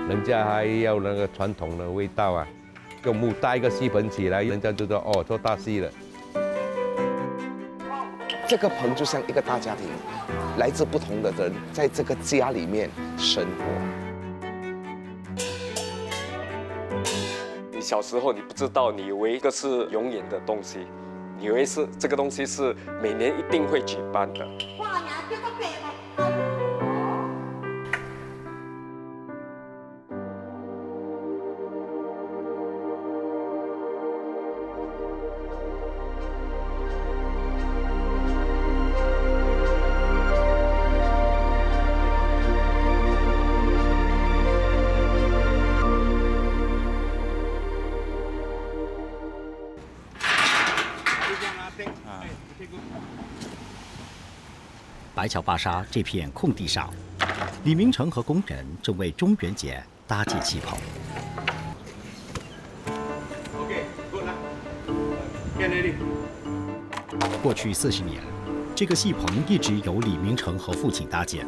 人家还要那个传统的味道啊，用木搭一个戏棚起来，人家就说哦，做大戏了。这个棚就像一个大家庭，来自不同的人在这个家里面生活。你小时候你不知道，你以为这是永远的东西，你以为是这个东西是每年一定会举办的。白桥巴沙这片空地上，李明成和工人正为中元节搭建戏棚。过去40年，这个戏棚一直由李明成和父亲搭建。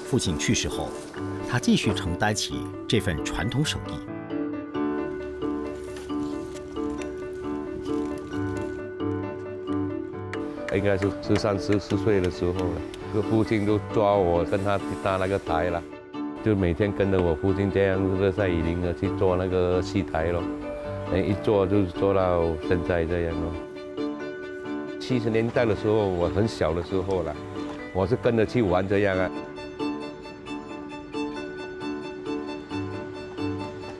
父亲去世后，他继续承担起这份传统手艺。应该是13、14岁的时候了，父亲就抓我跟他去搭那个台了，就每天跟着我父亲这样热晒雨淋的去做那个戏台咯，一做就做到现在这样咯。70年代的时候，我很小的时候了，我是跟着去玩这样啊。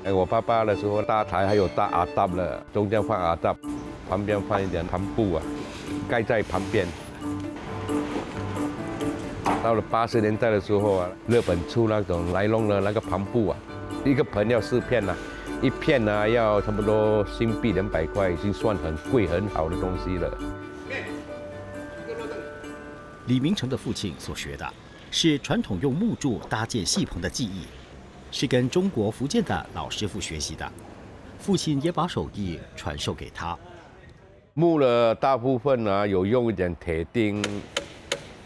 我爸爸的时候搭台还有搭阿达了，中间放阿达，旁边放一点帆布啊。盖在旁边。到了80年代的时候啊，日本出那种来龙的那个帆布啊，一个盆要4片呐，一片呢要差不多新币200块，已经算很贵很好的东西了。李明成的父亲所学的是传统用木柱搭建戏棚的技艺，是跟中国福建的老师傅学习的，父亲也把手艺传授给他。木的大部分啊，有用一点铁钉，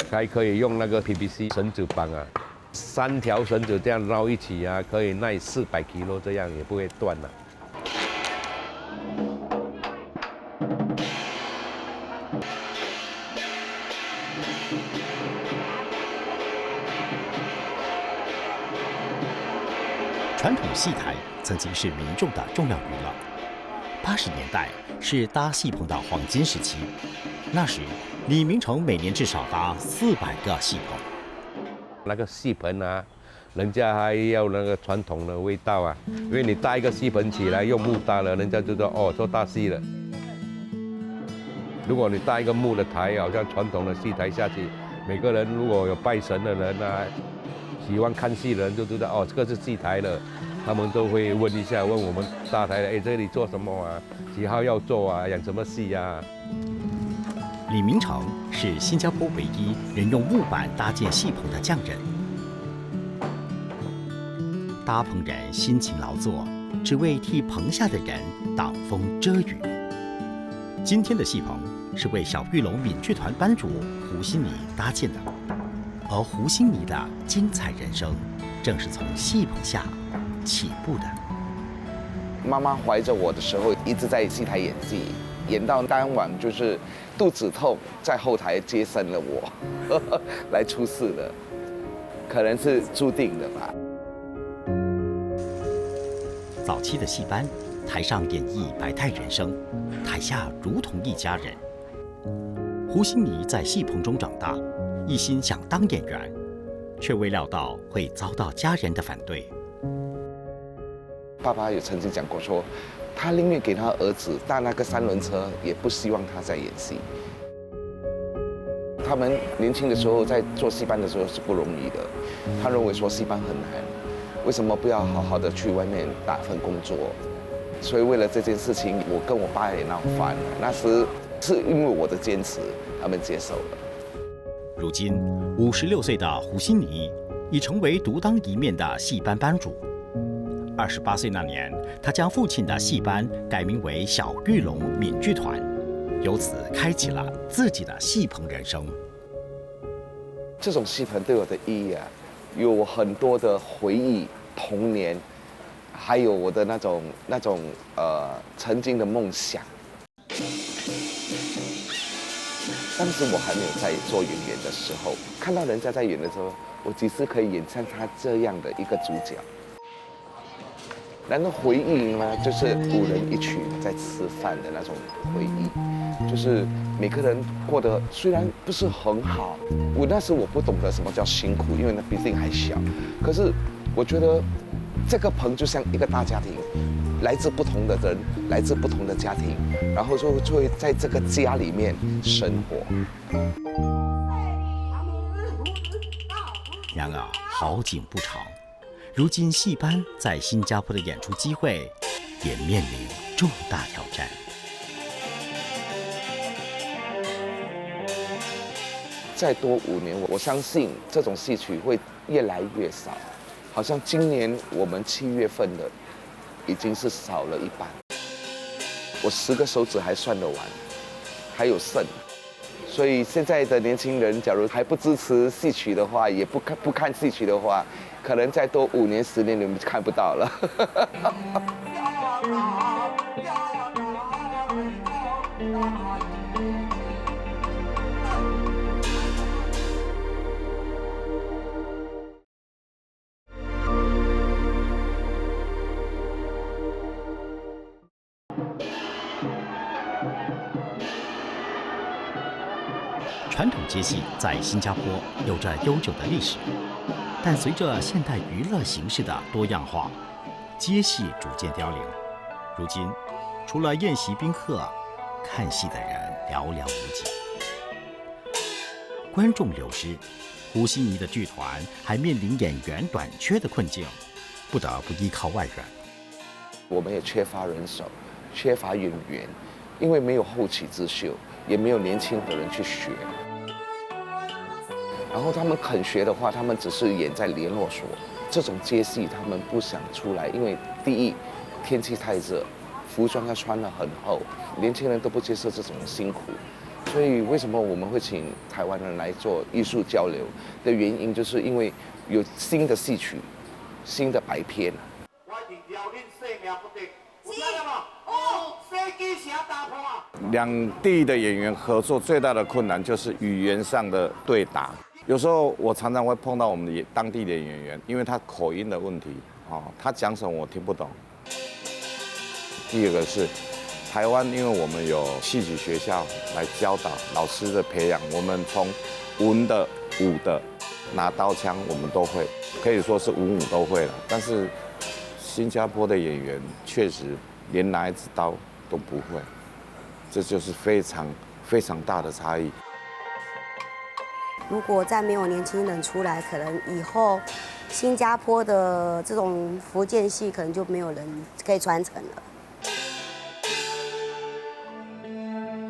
还可以用那个 PVC 绳子绑啊，3条绳子这样绕一起啊，可以耐400 kg，这样也不会断了。传统戏台曾经是民众的重要娱乐。80年代是搭戏棚的黄金时期，那时李明成每年至少搭400个戏棚。那个戏棚啊，人家还要那个传统的味道啊，因为你搭一个戏棚起来用木搭了，人家就说哦，做大戏了。如果你搭一个木的台，好像传统的戏台下去，每个人如果有拜神的人啊，喜欢看戏的人就知道哦，这个是戏台了。他们都会问一下，问我们大台的，哎，这里做什么啊？几号要做啊？演什么戏啊？李明成是新加坡唯一人用木板搭建戏棚的匠人。搭棚人辛勤劳作，只为替棚下的人挡风遮雨。今天的戏棚是为小玉龙闽剧团班主胡新妮搭建的，而胡新妮的精彩人生，正是从戏棚下起步的。妈妈怀着我的时候，一直在戏台演戏，演到当晚就是肚子痛，在后台接生了我，来出事了，可能是注定的吧。早期的戏班，台上演绎百态人生，台下如同一家人。胡新妮在戏棚中长大，一心想当演员，却未料到会遭到家人的反对。爸爸有曾经讲过说，他宁愿给他儿子搭那个3轮车，也不希望他在演戏。他们年轻的时候在做戏班的时候是不容易的，他认为说戏班很难，为什么不要好好的去外面打份工作？所以为了这件事情，我跟我爸也闹翻了。那时是因为我的坚持，他们接受了。如今56岁的胡新妮已成为独当一面的戏班班主。28岁那年，他将父亲的戏班改名为小玉龙闽剧团，由此开启了自己的戏棚人生。这种戏棚对我的意义啊，有很多的回忆，童年，还有我的那种曾经的梦想。当时我还没有在做演员的时候，看到人家在演的时候，我几次可以演像他这样的一个主角。然后回忆呢，就是5人一群在吃饭的那种回忆，就是每个人过得虽然不是很好，那时我不懂得什么叫辛苦，因为那毕竟还小。可是我觉得这个棚就像一个大家庭，来自不同的人，来自不同的家庭，然后就会在这个家里面生活。然而好景不长，如今戏班在新加坡的演出机会也面临重大挑战。再多5年，我相信这种戏曲会越来越少。好像今年我们7月份的已经是少了一半，我10个手指还算得完，还有剩。所以现在的年轻人，假如还不支持戏曲的话，也不看戏曲的话，可能再多5年10年你们就看不到了。传统街戏在新加坡有着悠久的历史，但随着现代娱乐形式的多样化，街戏逐渐凋零。如今，除了宴席宾客，看戏的人寥寥无几。观众流失，胡希尼的剧团还面临演员短缺的困境，不得不依靠外援。我们也缺乏人手，缺乏演员，因为没有后起之秀，也没有年轻的人去学。然后他们肯学的话，他们只是演在联络所。这种街戏他们不想出来，因为第一，天气太热，服装要穿得很厚，年轻人都不接受这种辛苦。所以为什么我们会请台湾人来做艺术交流的原因，就是因为有新的戏曲、新的白片。两地的演员合作最大的困难就是语言上的对答。有时候我常常会碰到我们的当地的演员，因为他口音的问题，他讲什么我听不懂。第二个是台湾，因为我们有戏曲学校来教导老师的培养，我们从文的、武的、拿刀枪我们都会，可以说是文武都会了。但是新加坡的演员确实连拿一支刀都不会，这就是非常非常大的差异。如果再没有年轻人出来，可能以后新加坡的这种福建戏可能就没有人可以传承了。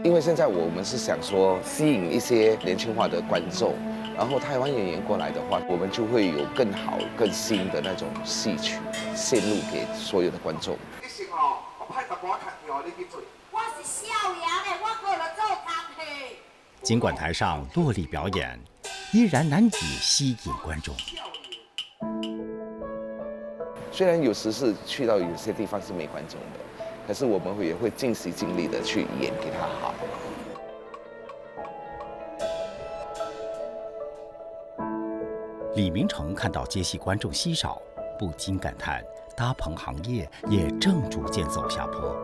因为现在我们是想说吸引一些年轻化的观众，然后台湾演员过来的话，我们就会有更好、更新的那种戏曲献入给所有的观众。尽管台上落力表演，依然难以吸引观众。虽然有时是去到有些地方是没观众的，可是我们也会尽心尽力的去演给他好。李明成看到街戏观众稀少，不禁感叹搭棚行业也正逐渐走下坡。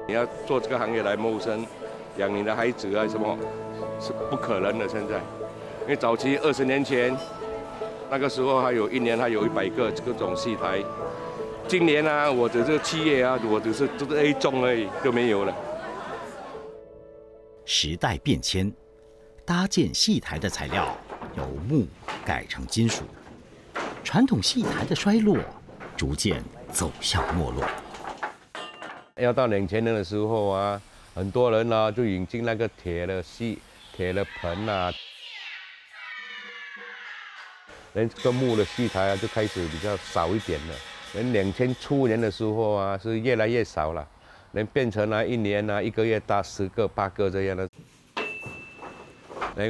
你要做这个行业来谋生，养你的孩子啊什么，是不可能的。现在，因为早期20年前，那个时候还有1年还有100个这种戏台，今年啊，我只是7月啊，我只是A 中而已，就没有了。时代变迁，搭建戏台的材料由木改成金属，传统戏台的衰落逐渐走向没落。要到2000年的时候啊，很多人呢就引进那个铁的盆啊，连这个木的戏台啊就开始比较少一点了。连2000初年的时候啊，是越来越少了，连变成了1年啊1个月搭10个8个这样的。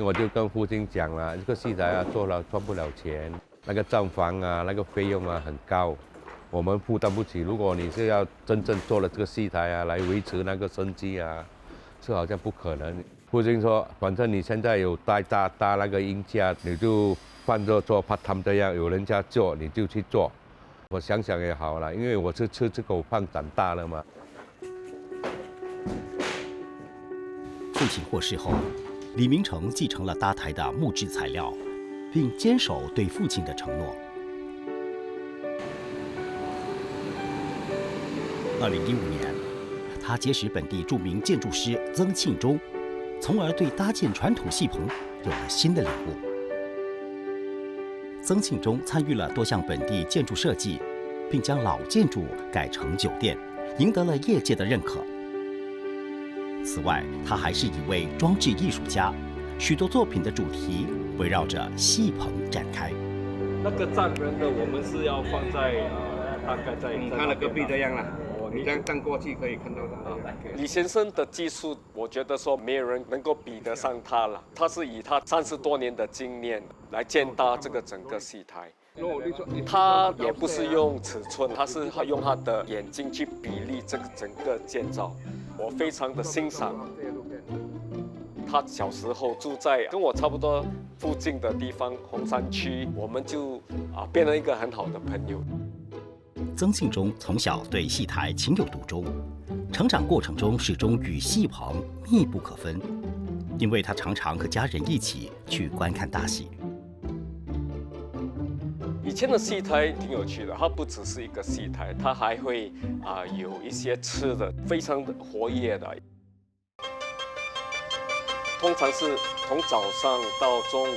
我就跟父亲讲了，这个戏台啊做了赚不了钱，那个账房啊，那个费用啊很高，我们负担不起。如果你是要真正做了这个戏台啊，来维持那个生计啊，这好像不可能。父亲说，反正你现在有搭那个音架，你就换做做 part time 这样，有人家做你就去做。我想想也好了，因为我是吃这口饭长大了嘛。父亲过世后，李明成继承了搭台的木质材料，并坚守对父亲的承诺。2015年，他结识本地著名建筑师曾庆忠，从而对搭建传统戏棚有了新的领悟。曾庆忠参与了多项本地建筑设计，并将老建筑改成酒店，赢得了业界的认可。此外，他还是一位装置艺术家，许多作品的主题围绕着戏棚展开。那个站人的我们是要放在大概在他的隔壁这样啦。你这样站过去可以看到他。李先生的技术，我觉得说没有人能够比得上他了。他是以他30多年的经验来建搭这个整个戏台。他也不是用尺寸，他是用他的眼睛去比例这个整个建造。我非常的欣赏。他小时候住在跟我差不多附近的地方，红山区，我们就变成一个很好的朋友。曾庆忠从小对戏台情有独钟，成长过程中始终与戏棚密不可分，因为他常常和家人一起去观看大戏。以前的戏台挺有趣的，它不只是一个戏台，它还会有一些吃的，非常的活跃的。通常是从早上到中午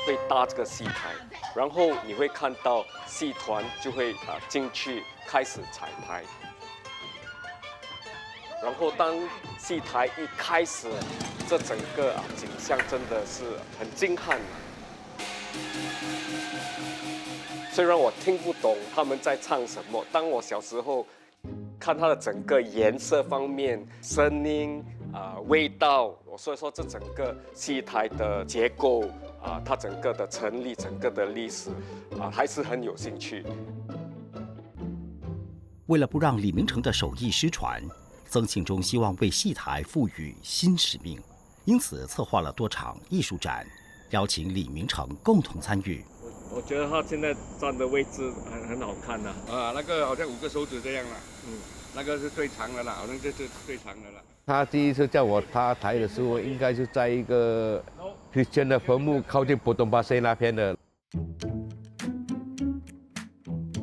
会搭这个戏台，然后你会看到戏团就会进去开始彩排，然后当戏台一开始，这整个景象真的是很震撼。虽然我听不懂他们在唱什么，当我小时候看它的整个颜色方面、声音味道，所以说这整个戏台的结构它整个的成立、整个的历史还是很有兴趣。为了不让李明成的手艺失传，曾庆忠希望为戏台赋予新使命，因此策划了多场艺术展，邀请李明成共同参与。我觉得他现在站的位置很好看呐。那个好像5个手指这样啦。那个是最长的啦，好像这是最长的啦。他第一次叫我搭台的时候，应该是在一个之前的坟墓靠近普通巴塞那边的，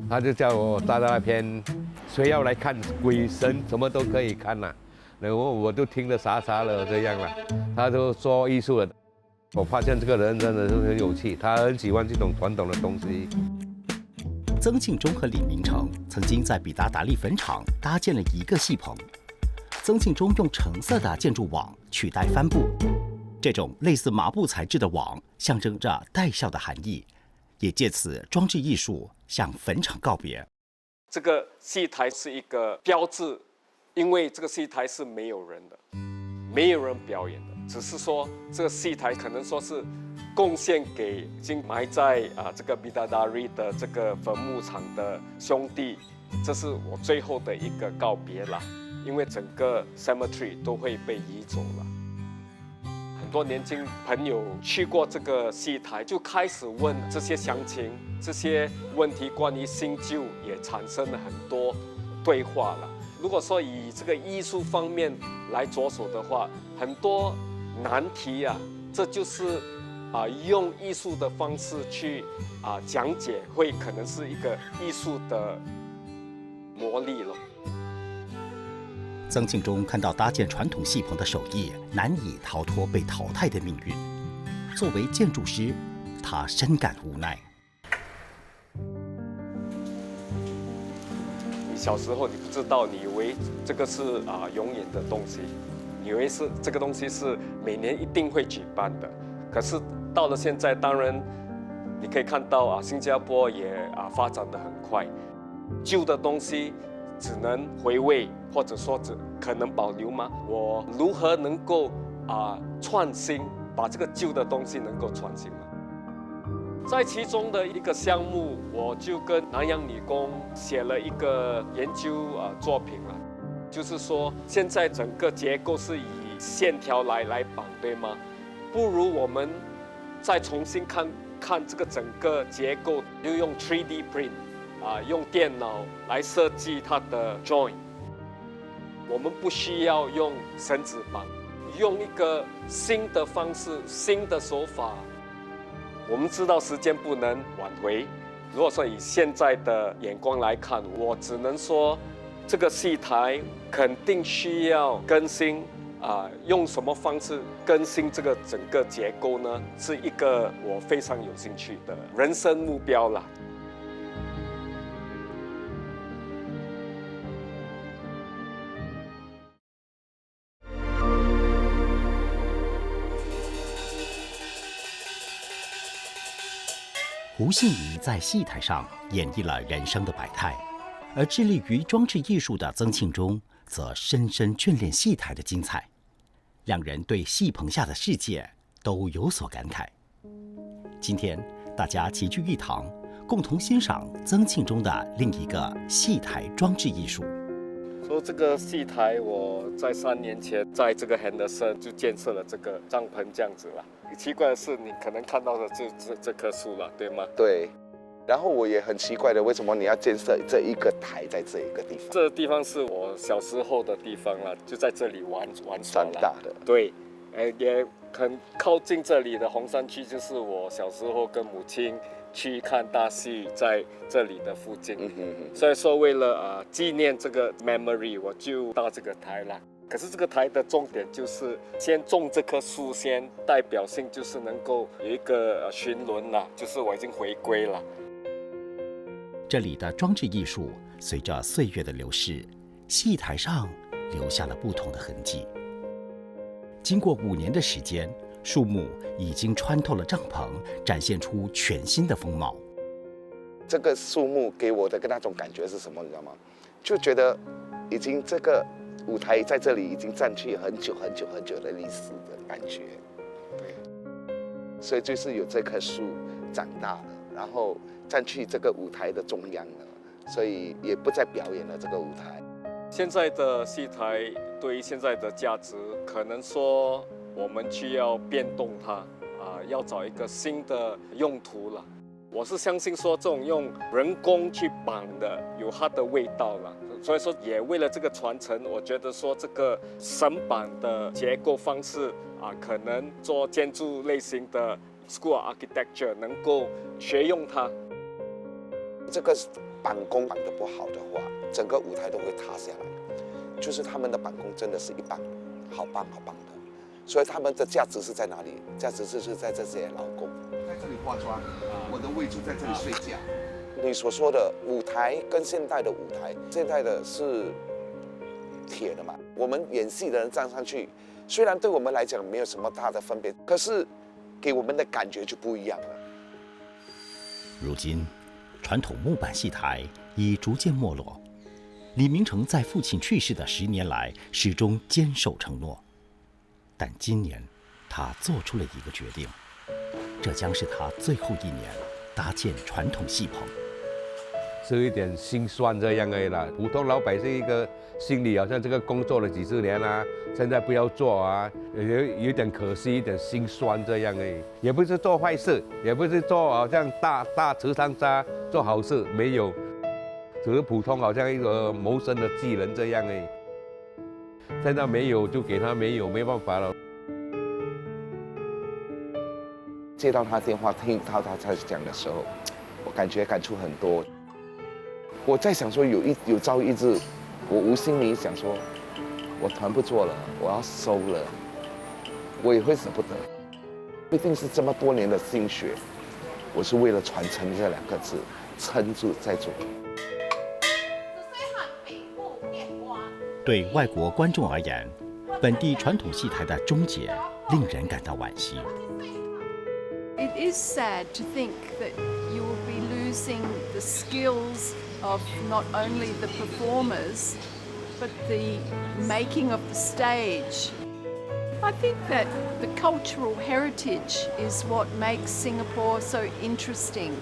他就叫我搭到那边，谁要来看鬼神什么都可以看啦。然后我就听得傻傻的这样啦。他就说艺术的。我发现这个人真的是很有趣，他很喜欢这种传统的东西。曾庆忠和李明成曾经在比达达利坟场搭建了一个戏棚，曾庆忠用橙色的建筑网取代帆布，这种类似麻布材质的网象征着带笑的含义，也借此装置艺术向坟场告别。这个戏台是一个标志，因为这个戏台是没有人的，没有人表演的。只是说这个戏台可能说是贡献给已经埋在这个比达达利的这个坟墓场的兄弟，这是我最后的一个告别了，因为整个 cemetery 都会被移走了。很多年轻朋友去过这个戏台，就开始问这些详情，这些问题关于新旧也产生了很多对话了。如果说以这个艺术方面来着手的话，很多难题这就是用艺术的方式去讲解，会可能是一个艺术的魔力了。曾庆忠看到搭建传统戏棚的手艺难以逃脱被淘汰的命运，作为建筑师，他深感无奈。你小时候你不知道，你以为这个是永远的东西。你以为是这个东西是每年一定会举办的，可是到了现在，当然你可以看到新加坡也发展得很快，旧的东西只能回味，或者说可能保留吗？我如何能够创新，把这个旧的东西能够创新呢？在其中的一个项目，我就跟南洋女工写了一个研究作品了，就是说现在整个结构是以线条来绑，对吗？不如我们再重新看这个整个结构，就用 3D print 用电脑来设计它的 joint。我们不需要用绳子绑，用一个新的方式、新的手法。我们知道时间不能挽回。如果说以现在的眼光来看，我只能说，这个戏台肯定需要更新。用什么方式更新这个整个结构呢？是一个我非常有兴趣的人生目标啦。胡信仪在戏台上演绎了人生的百态，而致力于装置艺术的曾庆忠则深深眷恋戏台的精彩。两人对戏棚下的世界都有所感慨。今天大家齐聚一堂，共同欣赏曾庆忠的另一个戏台装置艺术。说这个戏台，我在3年前在这个 Henderson 就建设了这个帐篷这样子了。奇怪的是，你可能看到的就这棵树了，对吗？对。然后我也很奇怪的，为什么你要建设这一个台在这一个地方？这个地方是我小时候的地方了，就在这里玩耍了。长大的。对，也很靠近这里的红山区，就是我小时候跟母亲去看大戏，在这里的附近。所以说，为了纪念这个 memory， 我就到这个台了。可是这个台的重点就是先种这棵树，先代表性就是能够有一个巡轮了，就是我已经回归了。这里的装置艺术随着岁月的流逝，戏台上留下了不同的痕迹。经过5年的时间，树木已经穿透了帐篷，展现出全新的风貌。这个树木给我的那种感觉是什么？你知道吗？就觉得已经这个舞台在这里已经占据很久很久很久的历史的感觉。对，所以就是有这棵树长大了，然后占据这个舞台的中央了，所以也不再表演了这个舞台。现在的戏台对于现在的价值，可能说我们需要变动它，要找一个新的用途了。我是相信说这种用人工去绑的有它的味道了，所以说也为了这个传承，我觉得说这个绳绑的结构方式可能做建筑类型的 School of Architecture 能够学用它。这个板工绑得不好的话，整个舞台都会塌下来。就是他们的板工真的是一棒，好棒好棒的，所以他们的价值是在哪里？价值就是在这些劳工。在这里化妆，我的位置在这里睡觉。你所说的舞台跟现代的舞台，现代的是铁的嘛，我们演戏的人站上去，虽然对我们来讲没有什么大的分别，可是给我们的感觉就不一样了。如今，传统木板戏台已逐渐没落。李明成在父亲去世的10年来，始终坚守承诺。但今年，他做出了一个决定，这将是他最后1年搭建传统戏棚。是一点心酸这样而已啦。普通老百姓一个心里好像这个工作了几十年啦，现在不要做有点可惜，一点心酸这样而已。也不是做坏事，也不是做好像大慈善家做好事，没有，只是普通好像一个谋生的技能这样而已。现在没有就给他没有，没办法了。接到他电话，听到他讲的时候，我感触很多。我在想说，有朝一日，我无心里想说，我团不做了，我要收了，我也会舍不得。一定是这么多年的心血，我是为了传承这2个字，撑住再做。对外国观众而言，本地传统戏台的终结令人感到惋惜。It is sad to think that you will be losing the skills of not only the performers, but the making of the stage. I think that the cultural heritage is what makes Singapore so interesting.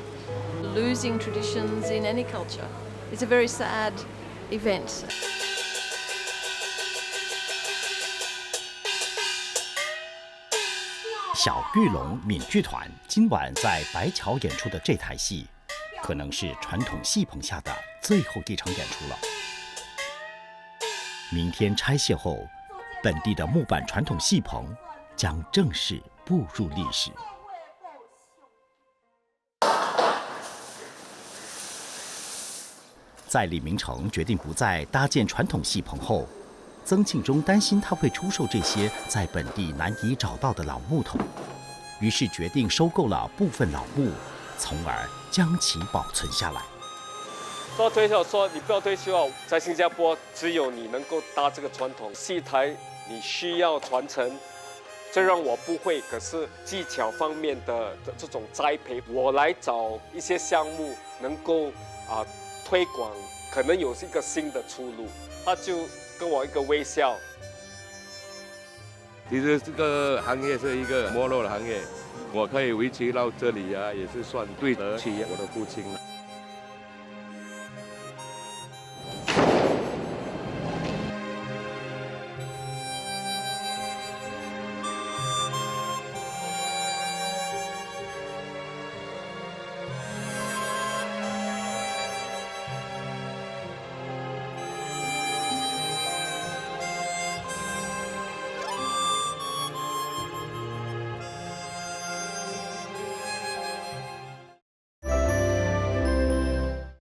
Losing traditions in any culture is a very sad event. 小玉龙闽剧团今晚在白桥演出的这台戏，可能是传统戏棚下的最后一场演出了。明天拆卸后，本地的木板传统戏棚将正式步入历史。在李明成决定不再搭建传统戏棚后，曾庆忠担心他会出售这些在本地难以找到的老木头，于是决定收购了部分老木，从而将其保存下来。说退休，说你不要退休啊！在新加坡，只有你能够搭这个传统戏台，你需要传承。虽然我不会，可是技巧方面的这种栽培，我来找一些项目能够推广，可能有一个新的出路。他就跟我一个微笑。其实这个行业是一个没落的行业，我可以维持到这里啊，也是算对得起我的父亲了。